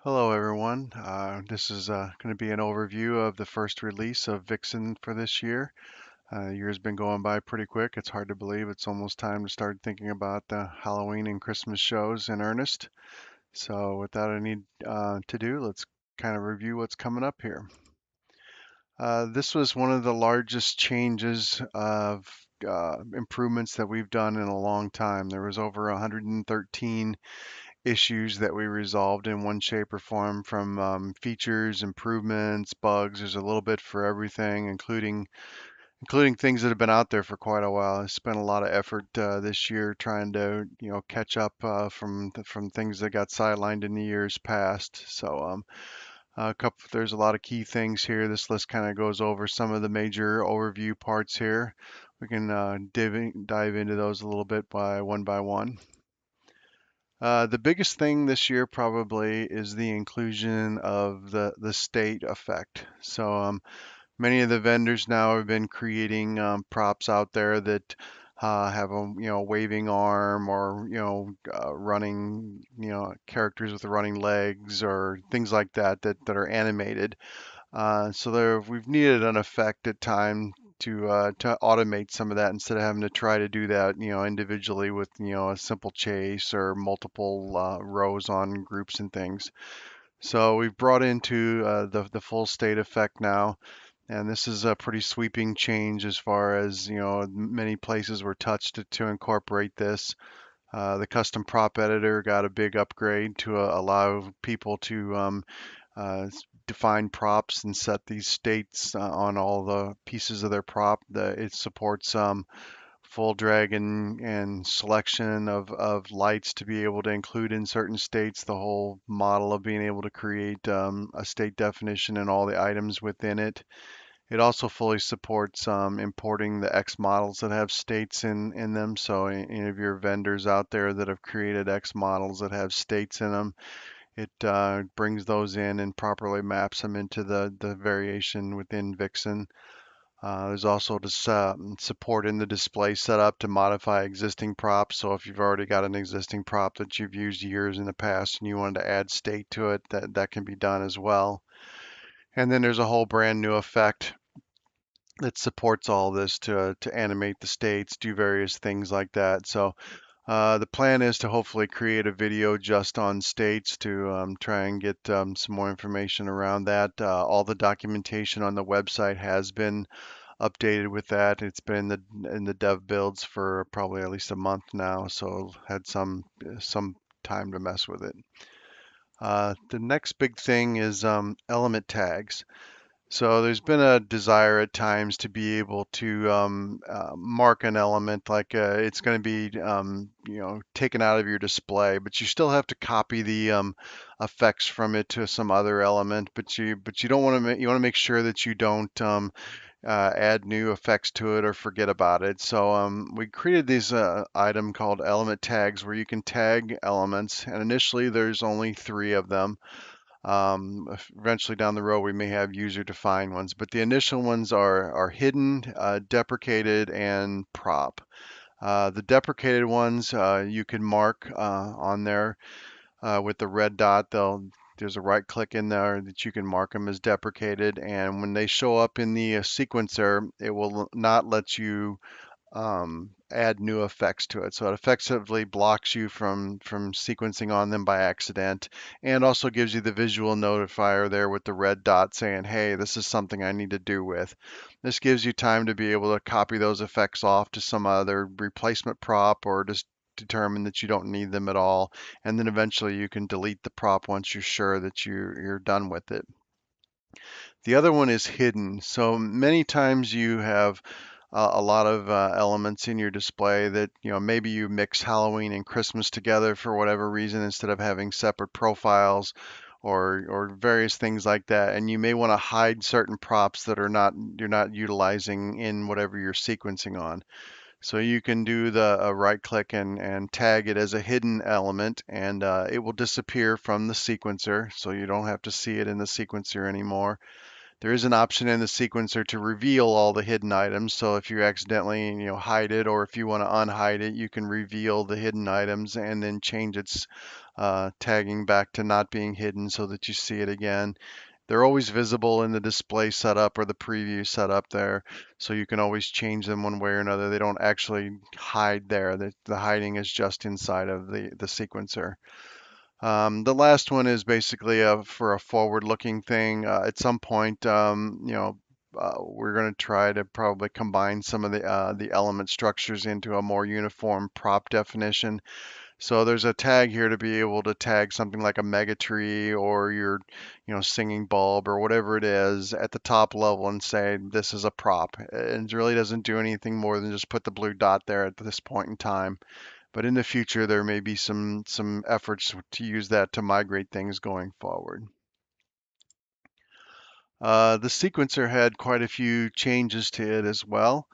Hello everyone. This is going to be an overview of the first release of Vixen for this year. The year's been going by pretty quick. It's hard to believe it's almost time to start thinking about the Halloween and Christmas shows in earnest. So without any to do, let's kind of review what's coming up here. This was one of the largest changes of improvements that we've done in a long time. There was over 113 issues that we resolved in one shape or form, from features, improvements, bugs. There's a little bit for everything, including things that have been out there for quite a while. I spent a lot of effort this year trying to catch up from things that got sidelined in the years past. There's a lot of key things here. This list kind of goes over some of the major overview parts here. We can dive into those a little bit by one. The biggest thing this year probably is the inclusion of the state effect. Many of the vendors now have been creating props out there that have a waving arm, or running characters with running legs or things like that are animated. We've needed an effect at time to automate some of that, instead of having to try to do that individually with a simple chase or multiple rows on groups and things. So we've brought into the full state effect now, and this is a pretty sweeping change as far as many places were touched to incorporate this. The custom prop editor got a big upgrade to allow people to define props and set these states on all the pieces of their prop. It supports full drag and selection of lights to be able to include in certain states. The whole model of being able to create a state definition and all the items within it. It also fully supports importing the X models that have states in them. So any of your vendors out there that have created X models that have states in them, it brings those in and properly maps them into the variation within Vixen. There's also support in the display setup to modify existing props. So if you've already got an existing prop that you've used years in the past and you wanted to add state to it, that can be done as well. And then there's a whole brand new effect that supports all this to animate the states, do various things like that. The plan is to hopefully create a video just on states to try and get some more information around that. All the documentation on the website has been updated with that. It's been in the dev builds for probably at least a month now, so had some time to mess with it. The next big thing is element tags. So there's been a desire at times to be able to mark an element like it's going to be taken out of your display, but you still have to copy the effects from it to some other element. But you don't want to you want to make sure that you don't add new effects to it or forget about it. We created this item called element tags, where you can tag elements, and initially there's only 3 of them. Eventually down the road, we may have user-defined ones, but the initial ones are hidden, deprecated, and prop. The deprecated ones you can mark on there with the red dot. There's a right click in there that you can mark them as deprecated, and when they show up in the sequencer, it will not let you add new effects to it. So it effectively blocks you from sequencing on them by accident, and also gives you the visual notifier there with the red dot saying, hey, this is something I need to do with. This gives you time to be able to copy those effects off to some other replacement prop, or just determine that you don't need them at all, and then eventually you can delete the prop once you're sure that you're done with it. The other one is hidden. So many times you have a lot of elements in your display that, maybe you mix Halloween and Christmas together for whatever reason, instead of having separate profiles, or various things like that. And you may want to hide certain props that you're not utilizing in whatever you're sequencing on. So you can do the right click and tag it as a hidden element, and it will disappear from the sequencer, so you don't have to see it in the sequencer anymore. There is an option in the sequencer to reveal all the hidden items. So if you accidentally, hide it, or if you want to unhide it, you can reveal the hidden items and then change its tagging back to not being hidden so that you see it again. They're always visible in the display setup or the preview setup there, so you can always change them one way or another. They don't actually hide there. The hiding is just inside of the sequencer. The last one is basically for a forward-looking thing. At some point, we're going to try to probably combine some of the element structures into a more uniform prop definition. So there's a tag here to be able to tag something like a mega tree or your, singing bulb or whatever it is at the top level and say this is a prop. It really doesn't do anything more than just put the blue dot there at this point in time. But in the future, there may be some efforts to use that to migrate things going forward. The sequencer had quite a few changes to it as well.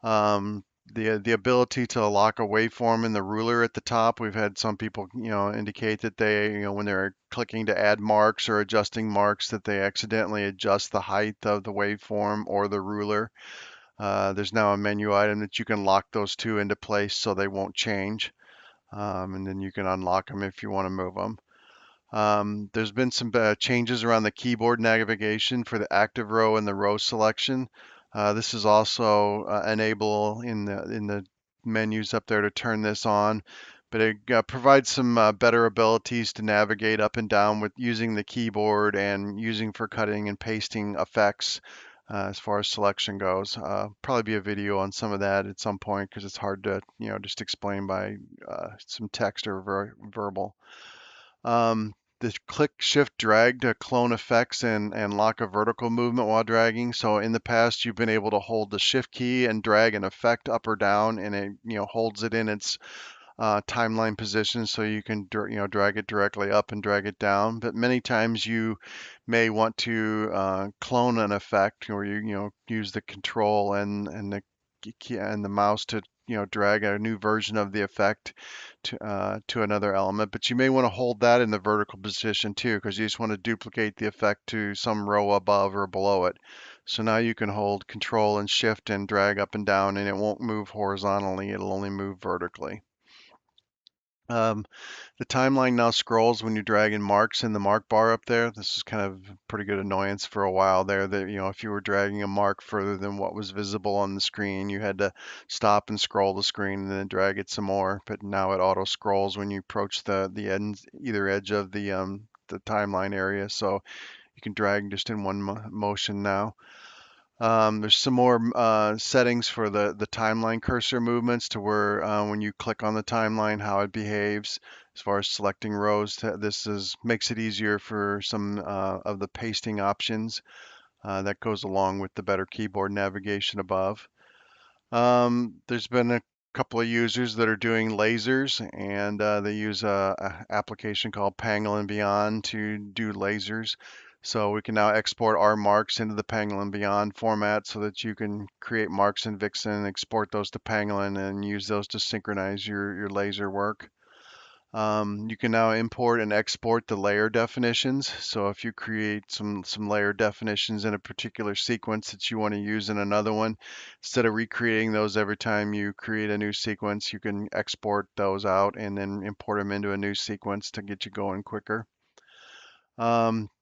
Um, the ability to lock a waveform in the ruler at the top. We've had some people, indicate that they, when they're clicking to add marks or adjusting marks, that they accidentally adjust the height of the waveform or the ruler. There's now a menu item that you can lock those two into place so they won't change. And then you can unlock them if you want to move them. There's been some changes around the keyboard navigation for the active row and the row selection. This is also enable in the menus up there to turn this on, but it provides some better abilities to navigate up and down with using the keyboard and using for cutting and pasting effects. As far as selection goes, probably be a video on some of that at some point because it's hard to just explain by some text or verbal. The click, shift, drag to clone effects and lock a vertical movement while dragging. So in the past, you've been able to hold the shift key and drag an effect up or down, and it holds it in its timeline position, so you can drag it directly up and drag it down. But many times you may want to clone an effect, or you use the control and the key and the mouse to drag a new version of the effect to another element. But you may want to hold that in the vertical position too, because you just want to duplicate the effect to some row above or below it. So now you can hold control and shift and drag up and down, and it won't move horizontally, it'll only move vertically. Um, the timeline now scrolls when you're dragging marks in the mark bar up there. This is kind of a pretty good annoyance for a while there, that if you were dragging a mark further than what was visible on the screen, you had to stop and scroll the screen and then drag it some more. But now it auto scrolls when you approach the ends, either edge of the timeline area, so you can drag just in one motion now. There's some more settings for the timeline cursor movements to where when you click on the timeline, how it behaves as far as selecting rows. This makes it easier for some of the pasting options that goes along with the better keyboard navigation above. There's been a couple of users that are doing lasers, and they use a application called Pangolin Beyond to do lasers. So we can now export our marks into the Pangolin Beyond format so that you can create marks in Vixen, export those to Pangolin, and use those to synchronize your laser work. You can now import and export the layer definitions. So if you create some layer definitions in a particular sequence that you want to use in another one, instead of recreating those every time you create a new sequence, you can export those out and then import them into a new sequence to get you going quicker.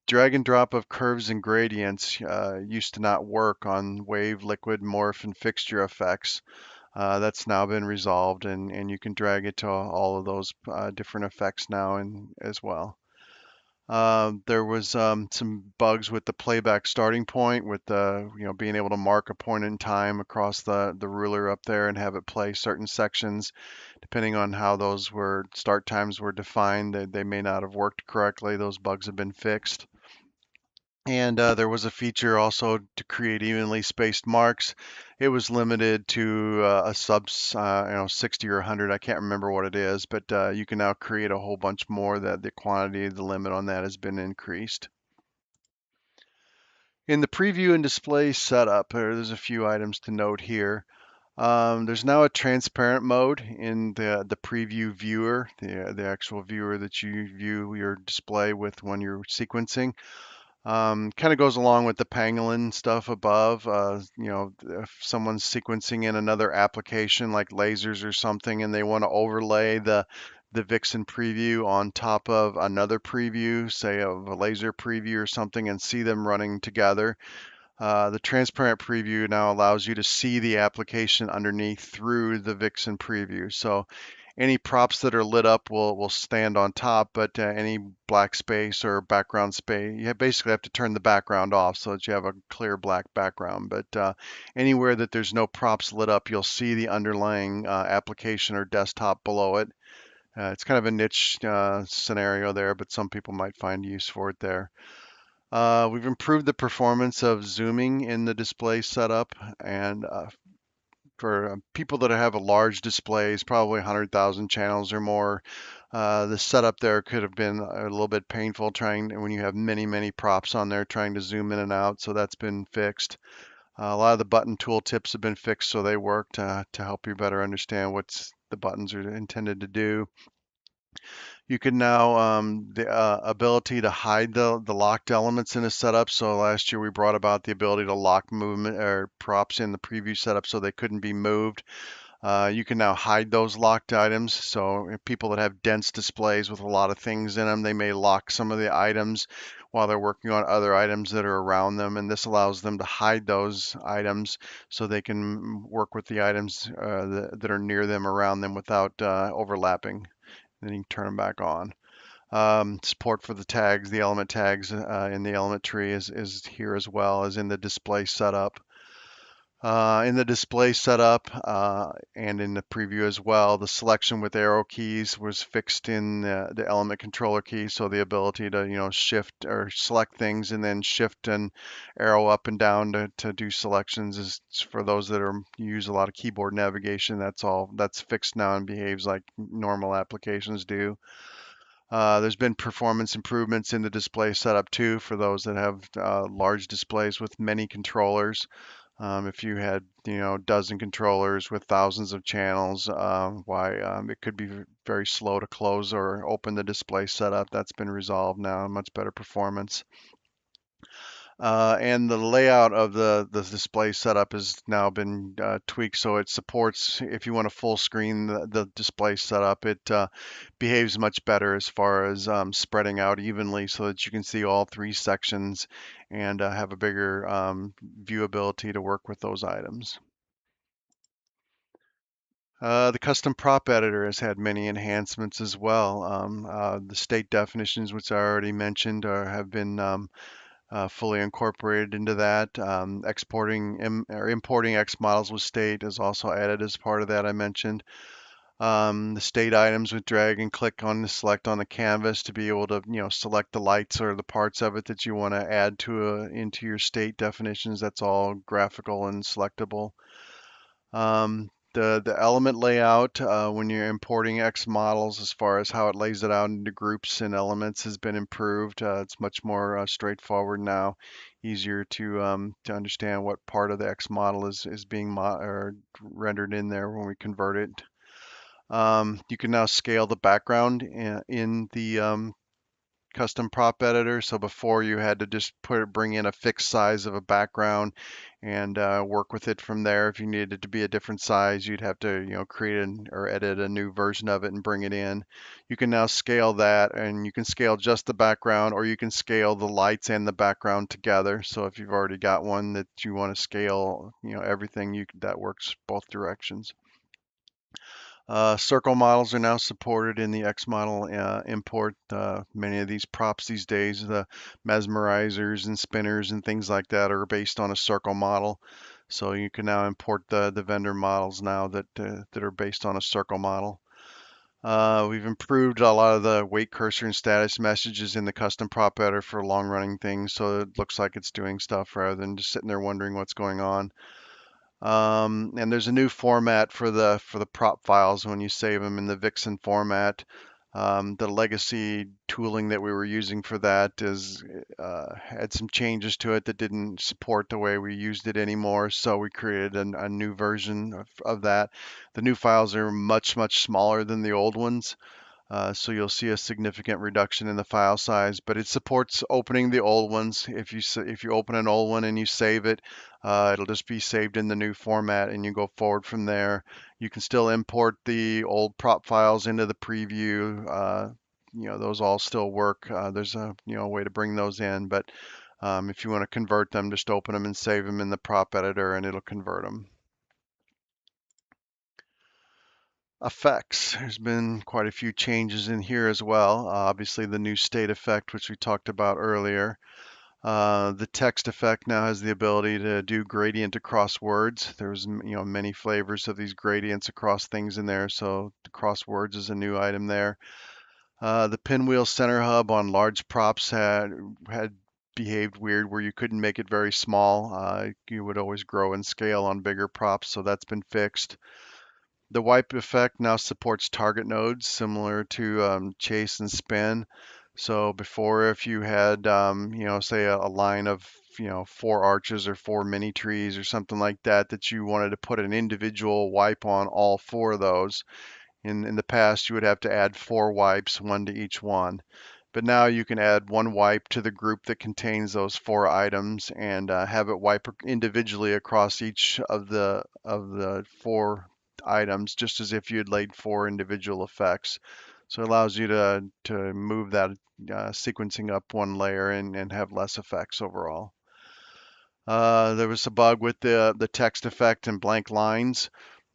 Drag and drop of curves and gradients used to not work on wave, liquid, morph, and fixture effects. That's now been resolved, and you can drag it to all of those different effects now as well. There was some bugs with the playback starting point, with being able to mark a point in time across the ruler up there and have it play certain sections. Depending on how those start times were defined, they may not have worked correctly. Those bugs have been fixed. And there was a feature also to create evenly spaced marks. It was limited to a 60 or 100. I can't remember what it is, but you can now create a whole bunch more. That the quantity, the limit on that has been increased. In the preview and display setup, there's a few items to note here. There's now a transparent mode in the preview viewer, the actual viewer that you view your display with when you're sequencing. Kind of goes along with the pangolin stuff above. If someone's sequencing in another application like lasers or something, and they want to overlay the Vixen preview on top of another preview, say of a laser preview or something, and see them running together. The transparent preview now allows you to see the application underneath through the Vixen preview. So any props that are lit up will stand on top, but any black space or background space, you basically have to turn the background off so that you have a clear black background. But anywhere that there's no props lit up, you'll see the underlying application or desktop below it. It's kind of a niche scenario there, but some people might find use for it there. We've improved the performance of zooming in the display setup, and for people that have a large displays, probably 100,000 channels or more, the setup there could have been a little bit painful trying when you have many props on there trying to zoom in and out. So that's been fixed. A lot of the button tooltips have been fixed, so they work to help you better understand what the buttons are intended to do. You can now the ability to hide the locked elements in a setup. So last year we brought about the ability to lock movement or props in the preview setup so they couldn't be moved. You can now hide those locked items. So if people that have dense displays with a lot of things in them, they may lock some of the items while they're working on other items that are around them. And this allows them to hide those items so they can work with the items that are near them, around them, without overlapping. Then you can turn them back on. Support for the tags, the element tags in the element tree is here as well as in the display setup. In the display setup and in the preview as well, the selection with arrow keys was fixed in the element controller key, so the ability to shift or select things and then shift and arrow up and down to do selections is for those that use a lot of keyboard navigation. That's fixed now and behaves like normal applications do. There's been performance improvements in the display setup too for those that have large displays with many controllers. If you had, dozen controllers with thousands of channels, why it could be very slow to close or open the display setup. That's been resolved now, much better performance. And the layout of the display setup has now been tweaked so it supports, if you want a full screen, the display setup, it behaves much better as far as spreading out evenly so that you can see all three sections and have a bigger viewability to work with those items. The custom prop editor has had many enhancements as well. The state definitions, which I already mentioned, have been fully incorporated into that. Exporting or importing X models with state is also added as part of that I mentioned. The state items with drag and click on the select on the canvas to be able to select the lights or the parts of it that you want to add into your state definitions. That's all graphical and selectable. The element layout when you're importing X models, as far as how it lays it out into groups and elements, has been improved. It's much more straightforward now, easier to understand what part of the X model is being or rendered in there when we convert it. You can now scale the background in the custom prop editor. So before you had to just bring in a fixed size of a background and work with it from there. If you needed it to be a different size, you'd have to create or edit a new version of it and bring it in. You can now scale that, and you can scale just the background, or you can scale the lights and the background together. So if you've already got one that you want to scale, everything, that works both directions. Circle models are now supported in the X model import. Many of these props these days, the mesmerizers and spinners and things like that, are based on a circle model. So you can now import the vendor models now that are based on a circle model. We've improved a lot of the wait cursor and status messages in the custom prop editor for long running things, so it looks like it's doing stuff rather than just sitting there wondering what's going on. And there's a new format for the prop files when you save them in the Vixen format. The legacy tooling that we were using for that had some changes to it that didn't support the way we used it anymore. So we created a new version of that. The new files are much smaller than the old ones. So you'll see a significant reduction in the file size, but it supports opening the old ones. If you open an old one and you save it, it'll just be saved in the new format, and you go forward from there. You can still import the old prop files into the preview. Those all still work. There's a way to bring those in, but if you want to convert them, just open them and save them in the prop editor, and it'll convert them. Effects. There's been quite a few changes in here as well. Obviously, the new state effect, which we talked about earlier. The text effect now has the ability to do gradient across words. There's many flavors of these gradients across things in there, so across words is a new item there. The pinwheel center hub on large props had behaved weird where you couldn't make it very small. You would always grow and scale on bigger props, so that's been fixed. The wipe effect now supports target nodes similar to chase and spin. So before, if you had, say a line of, four arches or four mini trees or something like that, that you wanted to put an individual wipe on all four of those, in the past, you would have to add four wipes, one to each one. But now you can add one wipe to the group that contains those four items and have it wipe individually across each of the four items, just as if you had laid four individual effects. So it allows you to move that sequencing up one layer and have less effects overall. There was a bug with the text effect and blank lines.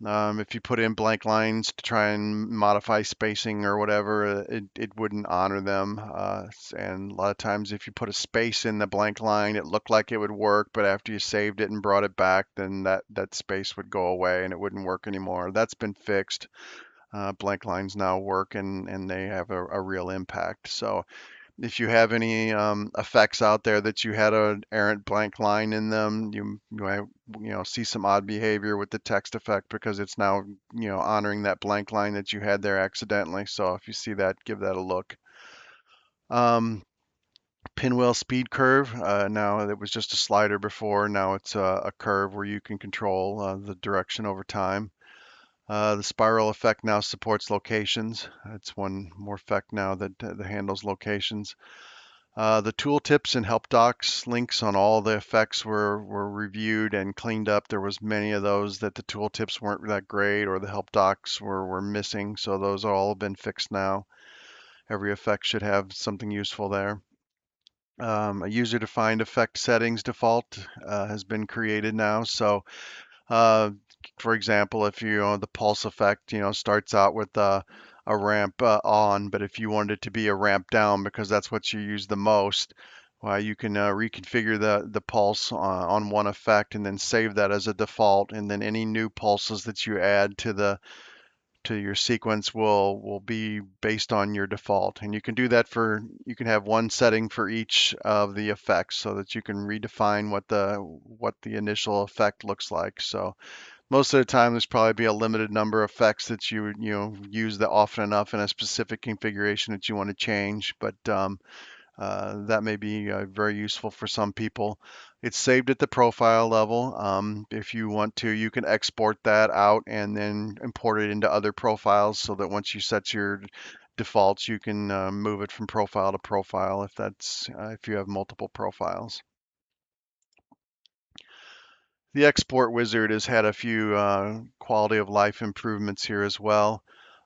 If you put in blank lines to try and modify spacing or whatever, it wouldn't honor them. And a lot of times, if you put a space in the blank line, it looked like it would work, but after you saved it and brought it back, then that space would go away and it wouldn't work anymore. That's been fixed. Blank lines now work and they have a real impact. So if you have any effects out there that you had an errant blank line in them, you might see some odd behavior with the text effect because it's now honoring that blank line that you had there accidentally. So if you see that, give that a look. Um, Pinwheel speed curve. Now it was just a slider before. Now it's a curve where you can control the direction over time. The spiral effect now supports locations. It's one more effect now that handles locations. The tooltips and help docs links on all the effects were reviewed and cleaned up. There was many of those that the tooltips weren't that great or the help docs were missing, so those all have been fixed now. Every effect should have something useful there. A user-defined effect settings default has been created now. So uh, for example, if the pulse effect, starts out with a ramp on, but if you wanted it to be a ramp down because that's what you use the most, well, you can reconfigure the pulse on one effect and then save that as a default, and then any new pulses that you add to your sequence will be based on your default. And you can do that you can have one setting for each of the effects so that you can redefine what the initial effect looks like. So most of the time, there's probably be a limited number of effects that you use that often enough in a specific configuration that you want to change, but that may be very useful for some people. It's saved at the profile level. If you want to, you can export that out and then import it into other profiles so that once you set your defaults, you can move it from profile to profile if you have multiple profiles. The export wizard has had a few quality of life improvements here as well.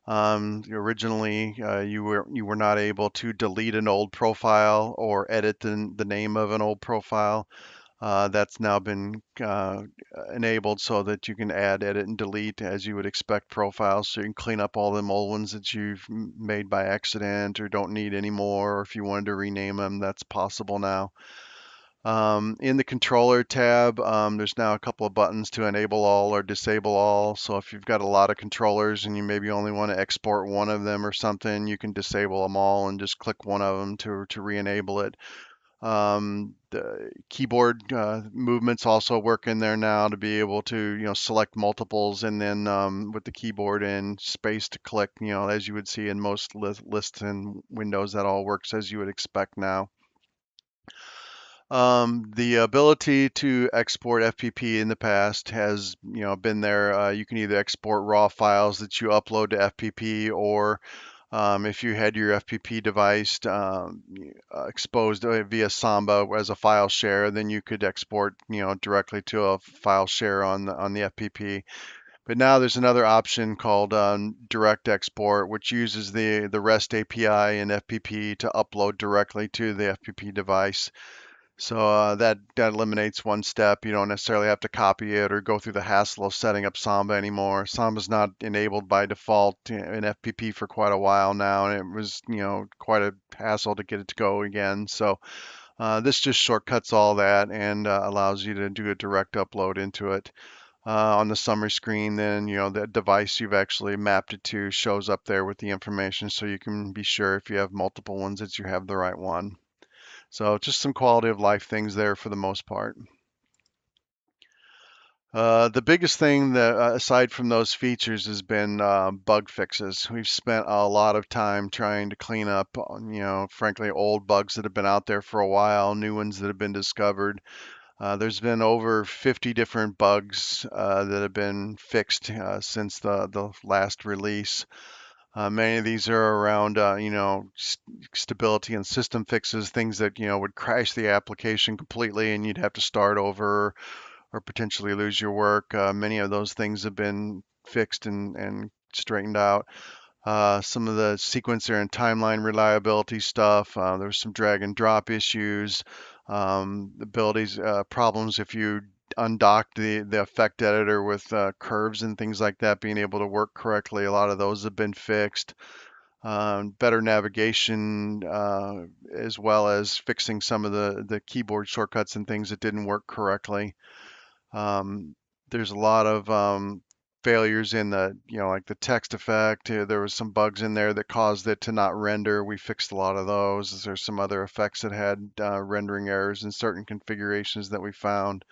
Originally, you were not able to delete an old profile or edit the name of an old profile. That's now been enabled so that you can add, edit, and delete as you would expect profiles. So you can clean up all them old ones that you've made by accident or don't need anymore. Or if you wanted to rename them, that's possible now. In the controller tab, there's now a couple of buttons to enable all or disable all. So if you've got a lot of controllers and you maybe only want to export one of them or something, you can disable them all and just click one of them to re-enable it. The keyboard movements also work in there now to be able to select multiples and then with the keyboard and space to click, as you would see in most lists and windows, that all works as you would expect now. The ability to export FPP in the past has, been there. You can either export raw files that you upload to FPP or If you had your FPP device exposed via Samba as a file share, then you could export, directly to a file share on the FPP. But now there's another option called direct export, which uses the REST API in FPP to upload directly to the FPP device. So that eliminates one step. You don't necessarily have to copy it or go through the hassle of setting up Samba anymore. Samba's not enabled by default in FPP for quite a while now, and it was, quite a hassle to get it to go again. So this just shortcuts all that and allows you to do a direct upload into it. On the summary screen, then, the device you've actually mapped it to shows up there with the information, so you can be sure if you have multiple ones that you have the right one. So just some quality of life things there for the most part. The biggest thing that, aside from those features, has been bug fixes. We've spent a lot of time trying to clean up, frankly, old bugs that have been out there for a while, new ones that have been discovered. There's been over 50 different bugs that have been fixed since the last release. Many of these are around, stability and system fixes, things that, would crash the application completely and you'd have to start over or potentially lose your work. Many of those things have been fixed and straightened out. Some of the sequencer and timeline reliability stuff. There's some drag and drop issues, abilities, problems if you undocked the effect editor with curves and things like that being able to work correctly. A lot of those have been fixed. Better navigation, as well as fixing some of the keyboard shortcuts and things that didn't work correctly. There's a lot of failures in like the text effect. There was some bugs in there that caused it to not render. We fixed a lot of those. There's some other effects that had rendering errors in certain configurations that we found.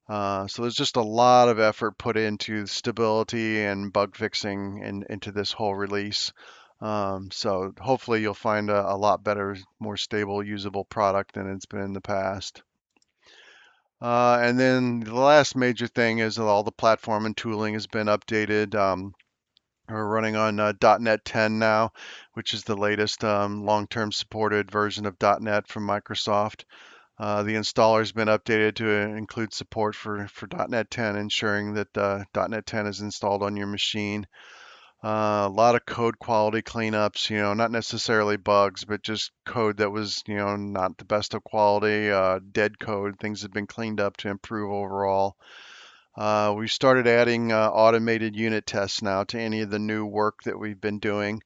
So there's just a lot of effort put into stability and bug fixing into this whole release. So hopefully you'll find a lot better, more stable, usable product than it's been in the past. And then the last major thing is that all the platform and tooling has been updated. We're running on .NET 10 now, which is the latest long-term supported version of .NET from Microsoft. The installer has been updated to include support for .NET 10, ensuring that .NET 10 is installed on your machine. A lot of code quality cleanups, not necessarily bugs, but just code that was, not the best of quality, dead code. Things have been cleaned up to improve overall. We started adding automated unit tests now to any of the new work that we've been doing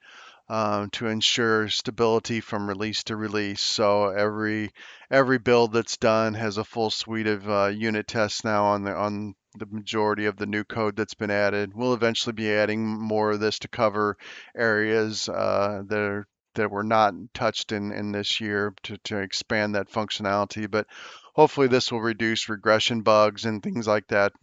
to ensure stability from release to release. So every build that's done has a full suite of unit tests now on the majority of the new code that's been added. We'll eventually be adding more of this to cover areas that were not touched in this year to expand that functionality. But hopefully this will reduce regression bugs and things like that,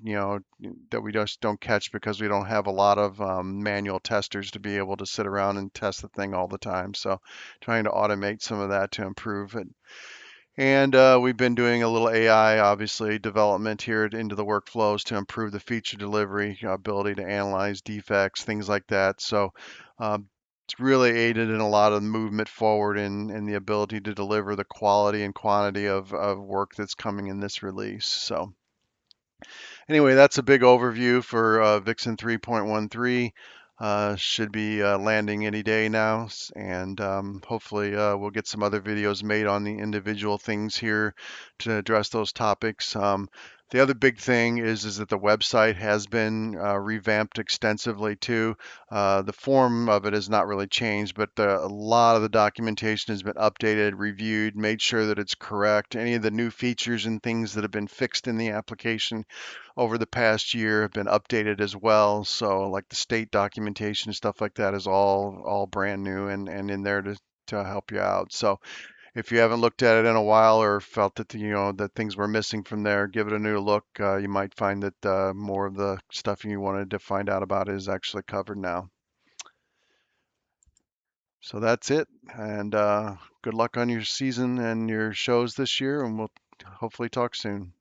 that we just don't catch because we don't have a lot of manual testers to be able to sit around and test the thing all the time. So trying to automate some of that to improve it. And we've been doing a little AI, obviously, development here into the workflows to improve the feature delivery, ability to analyze defects, things like that. So it's really aided in a lot of movement forward in the ability to deliver the quality and quantity of work that's coming in this release. So anyway, that's a big overview for Vixen 3.13. Should be landing any day now, and hopefully we'll get some other videos made on the individual things here to address those topics. The other big thing is that the website has been revamped extensively too. The form of it has not really changed, but a lot of the documentation has been updated, reviewed, made sure that it's correct. Any of the new features and things that have been fixed in the application over the past year have been updated as well. So like the state documentation and stuff like that is all brand new and in there to help you out. So if you haven't looked at it in a while or felt that that things were missing from there, give it a new look. You might find that more of the stuff you wanted to find out about is actually covered now. So that's it, and good luck on your season and your shows this year, and we'll hopefully talk soon.